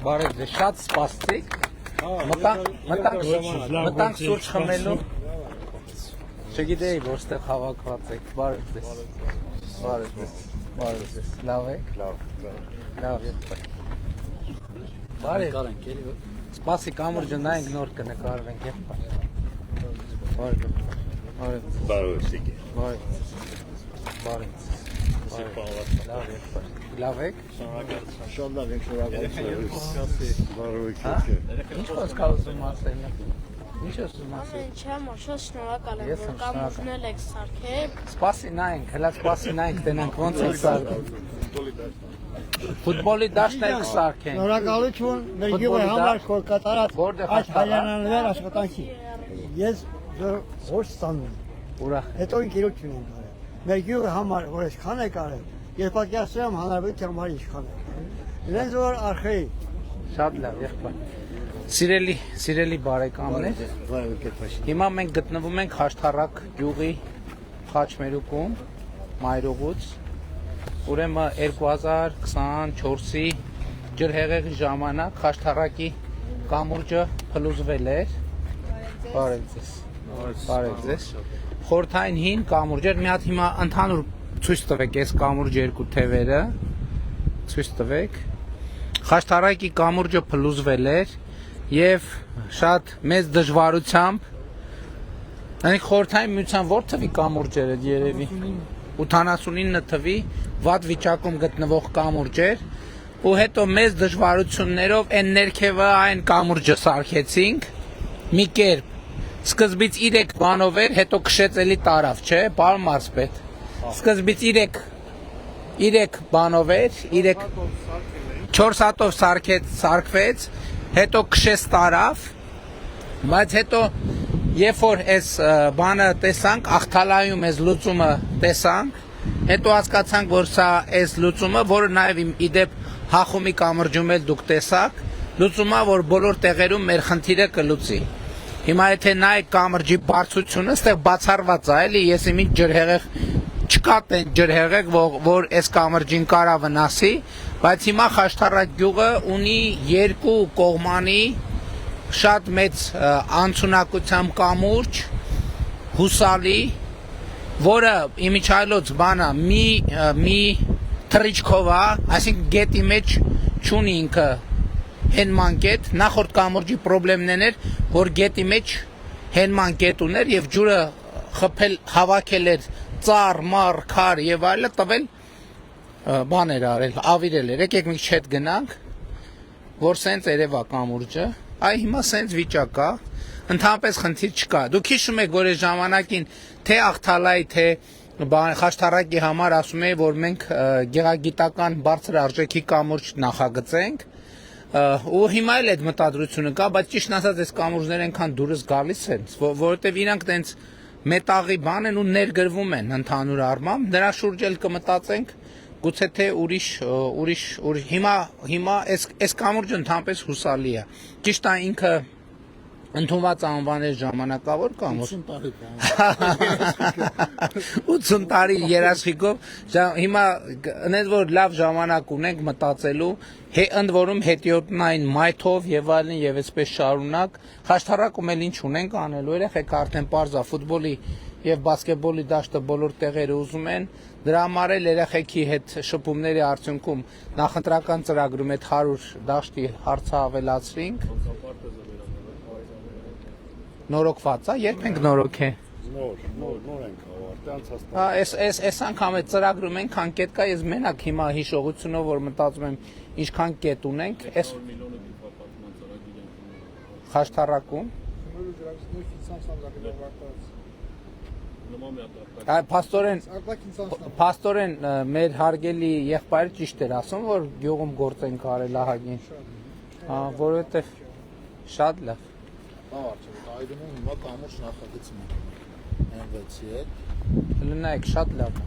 Բարև ձեզ, շատ սպասեցիք։ Մտանք սուրճ խմելու։ Չգիտեի, որ ստեղ հավաքված եք։ Բարև ձեզ։ Լավ եք։ Լավ եք։ Բարև։ Սպասի կամուրջը նայենք նոր կնկարվենք։ Բարև։ Լավ եք։ Շատ լավ եք, շնորհակալ Ինչ խոսք ուզում ասել։ Ինչ ուզում ասել։ Չեմ, շատ շնորհակալ եմ, որ կամուրջնել եք սարքել։ Սպասի նայենք, հələ սպասի նայենք, տենանք ոնց եք սարքում։ Ֆուտբոլի դաշտն եք սարքեն։ Շնորհակալություն մեր գյուղի համար որ կատարած այս հայրենանվեր աշխատանքի։ Ես ոչ ստանում։ Ուրախ եմ։ Հետո ինքնություն եմ արել։ Մեր գյուղի համար որ այսքան եք արել, ես պատկերացրել եմ հանրապետության համար ինչքան եք արել։ Իրենց որ արխեի։ Շատ լավ, եղբայր։ Սիրելի բարեկամներ, հիմա մենք գտնվում ենք Խաշթառակ գյուղի Խաչմերուկում, Մայրուղուց, ուրեմն 2024-ի ջրհեղեղի ժամանակ Խաշթառակի կամուրջը փլուզվել էր։ Բարև ձեզ։ Խորհրդային հին կամուրջ էր, մի հատ հիմա ընդհանուր ցույց տվեք այս կամուրջ երկու թևերը, ցույց տվեք։ Խաշթառակի կամուրջը փլուզվել էր եւ շատ մեծ դժվարությամբ այնք խորհրդային միության որ թվի կամուրջ էր երևի 89 թվի վատ վիճակում գտնվող կամուրջ էր ու հետո մեծ դժվարություններով այն ներքևը այն կամուրջը սարքեցինք մի կերպ սկզբից 3 բանով էր հետո քշեց էլի տարավ չէ պարոն մարզպետ սկզբից 3 բանով էր 4 հատով սարքվեց հետո քշեց տարավ բայց հետո երբ որ այս բանը տեսանք աղթալայում այս լուծումը տեսանք հետո հասկացանք որ սա այս լուծումը որը նաև իդեպ հախումի կամրջում էլ դուք տեսաք լուծումա որ բոլոր տեղերում մեր խնդիրը կլուծի հիմա եթե նայեք կամրջի բարձրությունը այստեղ բացառված է էլի ես իմիջ ջրհեղեղ չկա տեն ջրհեղեղ որ այս կամրջին կարա վնասի բայց հիմա Խաշթառակ գյուղը ունի երկու կողմանի շատ մեծ անցունակությամբ կամուրջ հուսալի որը իմիջայլոց բանա մի թռիչքով է այսինքն գետի մեջ չունի ինքը հենման կետ նախորդ կամուրջի պրոբլեմն էր որ գետի մեջ հենման կետ ուներ եւ ջուրը խփել հավաքել էր ծառ, մառ, քար եւ այլը տվել բաներ արել, ավիրել էր, եկեք մի չետ գնանք, որ սենց երևա կամուրջը, այ հիմա սենց վիճակ կա, ընդհանրապես խնդիր չկա, դուք հիշում եք, որ այս ժամանակին թե աղթալայի, թե Խաշթառակի համար ասում էի, որ մենք գեղագիտական բարձր արժեքի կամուրջ նախագծենք, ու հիմա էլ այդ մտադրությունը կա, բայց ճիշտ ասած այս կամուրջները այնքան դուրս գալիս են, որովհետև իրանք տենց մետաղի բան են ու ներգրվում են ընդհանուր առմամբ, նրա շուրջ էլ կմտածենք գուցե թե ուրիշ հիմա այս կամուրջը ընդհանրապես հուսալի է ճիշտ է ինքը ընդունված անվաներ ժամանակավոր կամուրջ 80 տարի երաշխիքով հիմա այնպես որ լավ ժամանակ ունենք մտածելու ընդ որում հետիոտնային մայթով եւ այլն եւ այսպես շարունակ Խաշթառակում էլ ինչ ունենք անելու երեխեք արդեն պարզա ֆուտբոլի եւ բասկետբոլի դաշտը բոլոր տեղերը ուզում են դրա համար էլ երեխեքի հետ շփումների արդյունքում նախընտրական ծրագրում այդ 100 դաշտի հարցը ավելացրինք նորոգված է երբ ենք նորոգ է նոր ենք այս անգամ այդ ծրագրում ենք անկետ կա ես մենակ հիմա հիշողությունով որ մտածում եմ ինչքան կետ ունենք այս Խաշթառակում Փաստորեն մեր հարգելի եղբայրը ճիշտ էր ասում որ գյուղում գործ են կարել ահագին որովհետև շատ լավ Այդունում հիմա կամուրջ նախագծում ենք M6-ի հետ լնայեք շատ լավ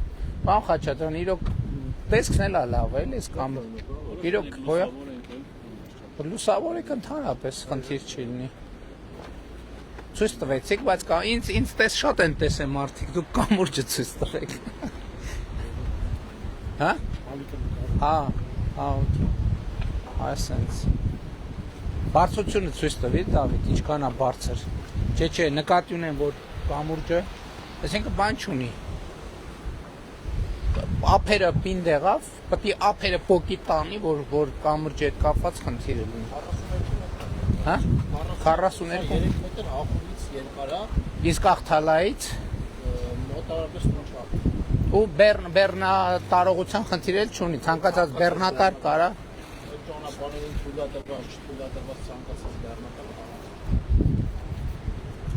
Պարոն Խաչատրյան իրոք տեսքն էլ է լավ էլի այս կամուրջ իրոք հոյա լուսավորեք ընդհանրապես խնդիր չի լինի ցույց տվեցիք բայց ինձ տես շատ են տեսել մարդիկ դուք կամուրջը ցույց տվեք հա օքեյ այսենց Բարձրությունը ցույց տվի Դավիթ, ինչքան է բարձր։ Չէ, նկատի ունեմ, որ կամուրջը, այսինքն բան չունի։ Ափերը պինդ եղավ, պետք է ափերը փոկի տանի, որ կամուրջի հետ կապված խնդիր լինի։ Հա? 42 մետր ախումից երկար է, իսկ աղթալայից մոտավորապես նույնչափ։ ու բեռնա տարողության խնդիր էլ չունի, ցանկացած բեռնատար կարա Ճանապարհին թույլատրված, չթույլատրված ցանկացած բեռնատար։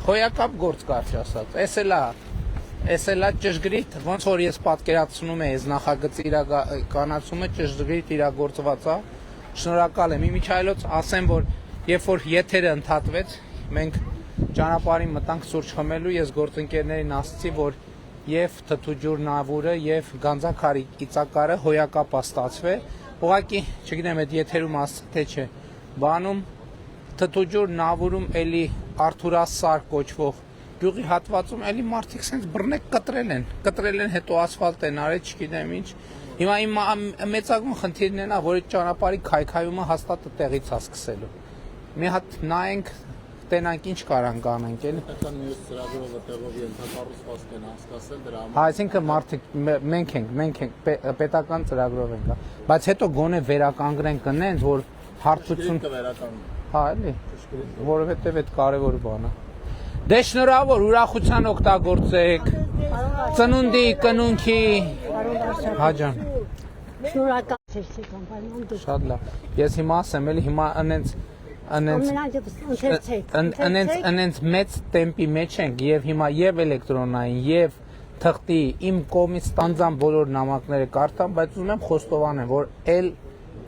խոյակապ գործ կարճ ասած, էս էլա ճշգրիտ, ոնց որ ես պատկերացնում եմ, այս նախագծի իրականացումը ճշգրիտ իրագործված է, շնորհակալ եմ, իմիջայլոց ասեմ, որ երբ որ եթերը ընդհատվեց, մենք ճանապարհին մտանք սուրճ խմելու, ես գործընկերներին ասացի, որ եւ թթուջուր նավուրը եւ գանձակարի իծակարը հոյակապ ստացվե, ուղղակի, չգիտեմ, այդ եթերում ասացի թե չէ, բանում թթուջուր նավուրում էլի Արթուրասար կոչվող գյուղի հատվածում էլի մարդիկ սենց բռնեք կտրել են, հետո ասֆալտ են արել, չգիտեմ ինչ։ Հիմա իմ մեծագույն խնդիրն է նա, որ այդ ճանապարհի քայքայումը հաստատ տեղից է սկսելու։ Մի հատ նայենք, տենանք ինչ կարանք անենք, էլի։ Պետական մյուս ծրագրով տեղով ենթակառուցվածք են անցկացել դրա համար։ Այսինքն մարդիկ մենք ենք պետական ծրագրով ենք, բայց հետո գոնե վերականգնենք կնենց, որ հարցություն հա, էլի, որովհետև այդ կարևոր բան է։ Դե շնորհավոր, ուրախության օգտագործեք, ծնունդի, կնունքի, հաջան։ Շնորհակալ եմ։ Շատ լավ։ Ես հիմա ասեմ, էլի հիմա անենց մեծ տեմպի մեջ ենք եւ հիմա եւ էլեկտրոնային եւ թղթի իմ կողմից ստանձան բոլոր նամակները կարդամ, բայց ուզում եմ խոստովանեմ, որ էլ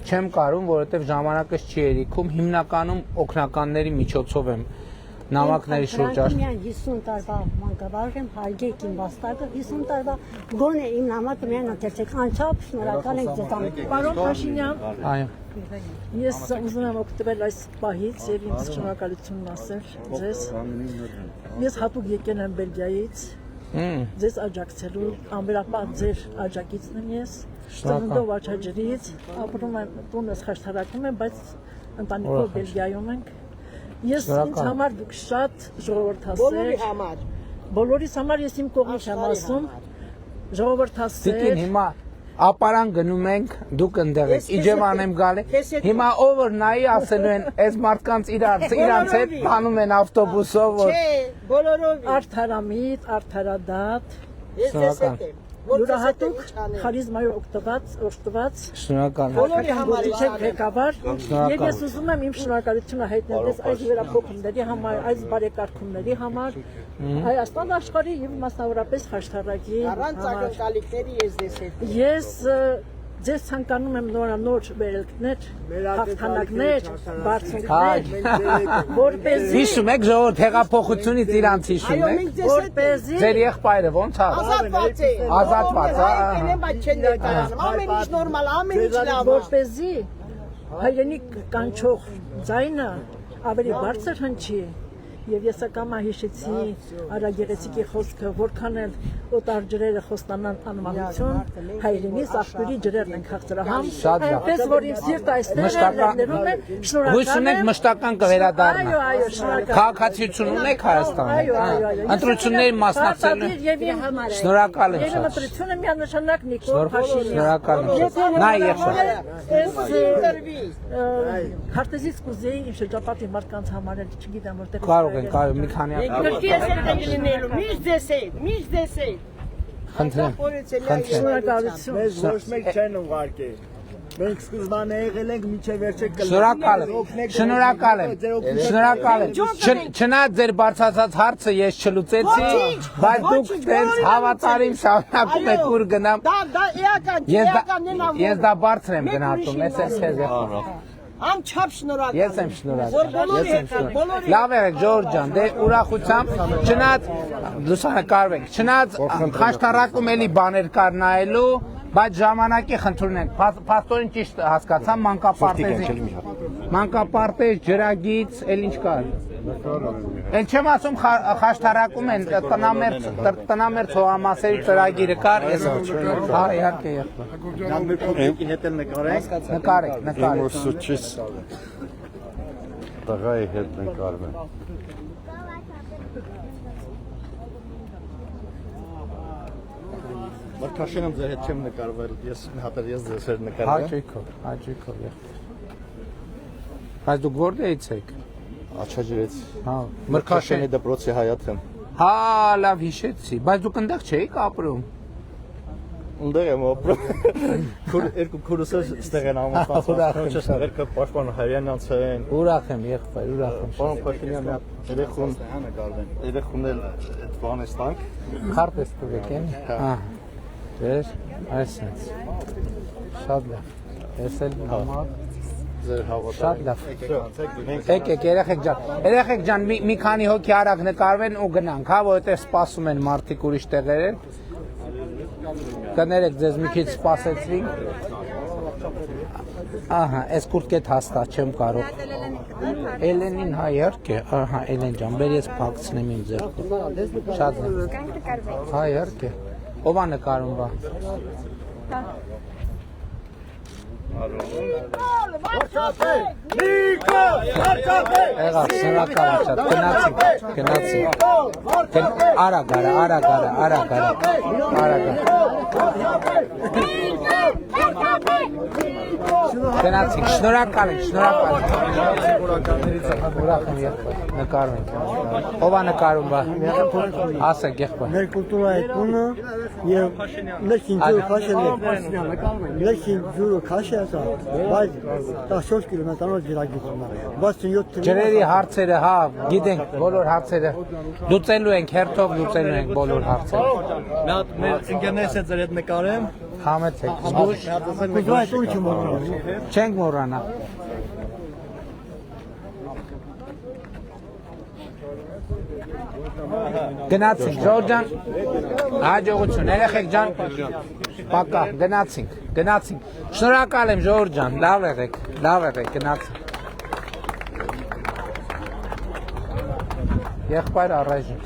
չեմ կարում, որովհետեւ ժամանակս չի երիքում, հիմնականում օգնականների միջոցով եմ նամակների շուրջ Միայն 50 տարվա մանկավարժ եմ, հարգեք իմ վաստակը, 50 տարվա գոնե իմ նամակը միայն ընթերցեք, անչափ շնորհակալ ենք ձեզ։ Պարոն Փաշինյան, այո։ ես ուզում եմ օգտվել այս պահից եւ ինձ շնորհակալություն ասել ձեզ։ Ես հատուկ եկել եմ Բելգիայից, ձեզ աջակցելու, անվերապահ ձեր աջակիցն եմ ես, ծննդով աչաջրից, ապրում եմ տունս Խաշտարակում եմ, բայց ընտանիքով Բելգիայում ենք։ Ես ինձ համար դուք շատ ժողովրդասեր։ Բոլորիս համար ես իմ կողմից եմ ասում, ժողովրդասեր։ Տիկին հիմա ապարան գնում ենք, դուք ընդեղ եք, իջևան եմ գալի, հիմա ով որ նայի ասելու են, այս մարդկանց իրանց հետ տանում են ավտոբուսով, որ Արդարամիտ, արդարադատ, յուրահատուկ խարիզմայով օգտված շնորհակալ եմ։ բոլորի համար ղեկավար եւ ես ուզում եմ իմ շնորհակալությունը հայտնել այս վերափոխումների համար, այս բարեկարգումների համար Հայաստան աշխարհի եւ մասնավորապես Խաշտարակի առանց ակնկալիքների ես դες հետ ես ձեզ ցանկանում եմ նորանոր վերելքներ, հաղթանակներ, բարձունքներ, որպեսզի Հիշում եք ժողովուրդ հեղափոխությունից իրանց հիշում եք, որպեսզի ձեր եղբայրը ոնց է, ազատված է, բայց չեն ներկայացնում, ամեն ինչ նորմալ, ամեն ինչ լավ է, որպեսզի հայրենիք կանչող ձայնը ավելի բարձր հնչի եւ ես ակամա հիշեցի Արագերեցիկի խոսքը, որքան էլ օտար ջրերը խոստանան անմահություն, հայրենիս աղբյուրի ջրերն են խաղցրահամ, այնպես որ իմ սիրտը այստեղ ներներում է, հույս ունեք մշտական կվերադառնա, այո, շնորհակալ, քաղաքացիություն ունեք Հայաստանում, ընտրությունների մասնակցելու, շնորհակալ եմ եւ շատ, ընտրությունը միանշանակ Նիկոլ Փաշինյան, շնորհակալ եմ շատ, նա եղբայր, քարտեզից կուզեի իմ շրջապատի մարդկանց համար էլ չգիտեմ որտեղ կարող են, մի քանի գրքի ես հետ ենք լինելու, միշտ դες հետ, խնդրեմ, շնորհակալություն։ Մեզ ոչ մեկ չեն ուղարկել։ Մենք սկզբանե եղել ենք միջև վերջը շնորհակալ եմ, չնայած ձեր բարձրացած հարցը ես չլուծեցի, բայց դուք տենց հավատարիմ շարունակում եք ուր գնամ, դա էական, ես դա բարձր եմ գնահատում, ես անչափ շնորհակալ Ես եմ շնորհակալ։ Լավ եղեք Ժորժ ջան, դե ուրախությամբ, չնայած լուսանը կարվեք, չնայած Խաշտարակում էլի բաներ կար նայելու, բայց ժամանակի խնդրում ենք, փաստորեն ճիշտ հասկացամ, մանկապարտեզ, ջրագիծ, էլ ինչ կար։ Էլ չեմ ասում Խաշտարակում են տնամերձ հողամասերի ծրագիրը կար, հա իհարկե Ինքին հետ էլ նկարենք։ նկարեք։ տղայի հետ նկարվում են։ Մրգաշենը ձեր հետ չեմ նկարվել, ես մի հատ ես ձեզ հետ նկարվել։ Հաճույքով եղբայր։ Բայց դուք որտեղից եք։ Աչաջրից։ Հա, Մրգաշենի դպրոցի հայաթ եմ։ Հա, լավ հիշեցի, բայց դուք այնտեղ չէիք ապրում։ Ունդեղ եմ ապրում։ Երկու քուրսս ստեղ են ամուսնացած։ Երկը պաշտպան Հայրյանյանց են։ Ուրախ եմ եղբայր, ուրախ եմ։ Պարոն Փաշինյան, երեխուն էլ այդ բանը ստանք։ Քարտ ես տվեք են։ Հա։ Դեր, այսպես։ Շատ լավ։ Ես էլ համար Ձեր հավատը։ շատ լավ։ Եկեք երեխեք ջան։ Երեխեք ջան, մի քանի հոգի արագ նկարվեն ու գնանք, հա, որովհետև սպասում են մարդիկ ուրիշ տեղեր են։ Կներեք ձեզ մի քիչ սպասեցրինք։ Ահա, այս կուրտկետ հաստատ չեմ կարող։ Էլենին հա իհարկե, ահա, Էլեն ջան, բեր ես փակցնեմ իմ ձեռքով։ Շատ լավ։ Հա իհարկե։ Ո՞վ է նկարում բա։ Եղավ, շնորհակալ եմ շատ, գնացինք, արագ գնացինք, շնորհակալ եմ, ուրախ եմ եղբայր, նկարում ենք, ով է նկարում բա, ասեք եղբայր։ Մեր կուլտուրայի տունը և ներքին ջուրը քաշել է, ներքին ջուրը քաշել է, բայց 14 կիլոմետրանոց ջրագիծն է, 67 Ջրերի հարցերը, հա, գիտենք բոլոր հարցերը, լուծելու ենք, հերթով լուծելու ենք բոլոր հարցերը։ Մի հատ մեր ընկերներս հետ ձեր հետ նկարեմ։ Համեցեք, զգուշ, կուլտուրայի տունը չմոռանանք։ չենք մոռանա։ Գնացինք, Ժորժ ջան, հաջողություն, երեխեք ջան, պակա, գնացինք, շնորհակալ եմ Ժորժ ջան, լավ եղեք, գնացինք։ Եղբայր առայժմ։